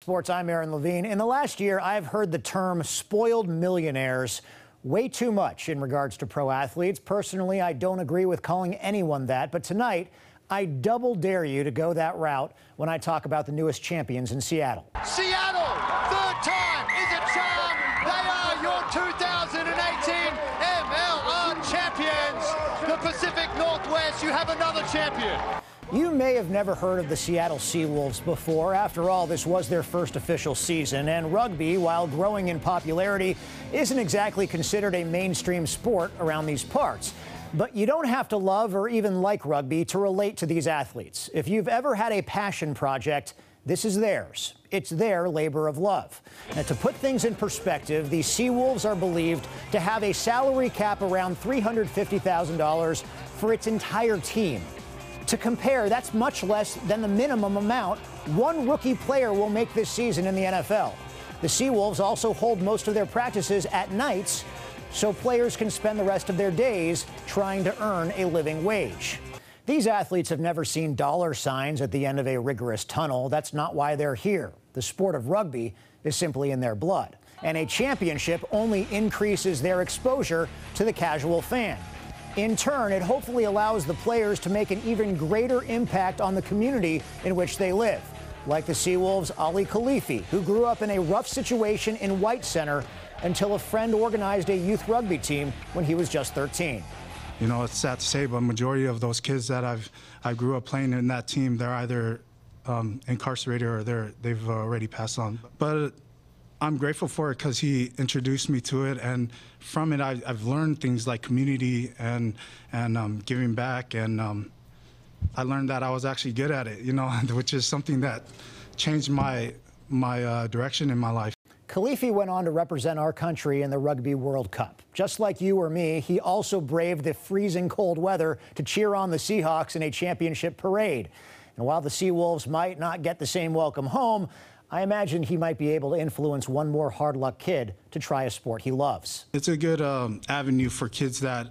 Sports, I'm Aaron Levine. In the last year, I've heard the term spoiled millionaires way too much in regards to pro athletes. Personally, I don't agree with calling anyone that, but tonight, I double dare you to go that route when I talk about the newest champions in Seattle. Seattle, third time is a charm. They are your 2018 MLR champions. The Pacific Northwest, you have another champion. You may have never heard of the Seattle Seawolves before. After all, this was their first official season, and rugby, while growing in popularity, isn't exactly considered a mainstream sport around these parts. But you don't have to love or even like rugby to relate to these athletes. If you've ever had a passion project, this is theirs. It's their labor of love. Now, to put things in perspective, the Seawolves are believed to have a salary cap around $350,000 for its entire team. To compare, that's much less than the minimum amount one rookie player will make this season in the NFL. The Seawolves also hold most of their practices at nights, so players can spend the rest of their days trying to earn a living wage. These athletes have never seen dollar signs at the end of a rigorous tunnel. That's not why they're here. The sport of rugby is simply in their blood, and a championship only increases their exposure to the casual fan. In turn, it hopefully allows the players to make an even greater impact on the community in which they live, like the Seawolves' Ali Khalifi, who grew up in a rough situation in White Center until a friend organized a youth rugby team when he was just 13. You know, it's sad to say, but majority of those kids that I grew up playing in that team, they're either incarcerated or they've already passed on. But I'm grateful for it because he introduced me to it, and from it I've learned things like community and giving back, and I learned that I was actually good at it, you know, which is something that changed my direction in my life. Khalifi went on to represent our country in the Rugby World Cup. Just like you or me, he also braved the freezing cold weather to cheer on the Seahawks in a championship parade. And while the Seawolves might not get the same welcome home, I imagine he might be able to influence one more hard luck kid to try a sport he loves. It's a good avenue for kids that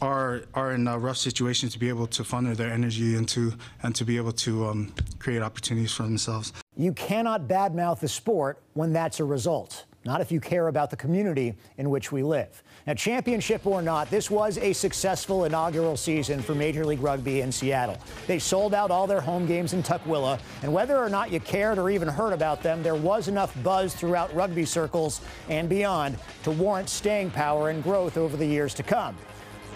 are in rough situations to be able to funnel their energy into and to be able to create opportunities for themselves. You cannot badmouth the sport when that's a result. Not if you care about the community in which we live. Now, championship or not, this was a successful inaugural season for Major League Rugby in Seattle. They sold out all their home games in Tukwila, and whether or not you cared or even heard about them, there was enough buzz throughout rugby circles and beyond to warrant staying power and growth over the years to come.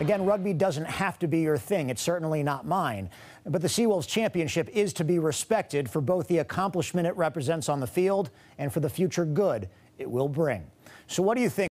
Again, rugby doesn't have to be your thing. It's certainly not mine. But the Seawolves championship is to be respected for both the accomplishment it represents on the field and for the future good it will bring. So what do you think?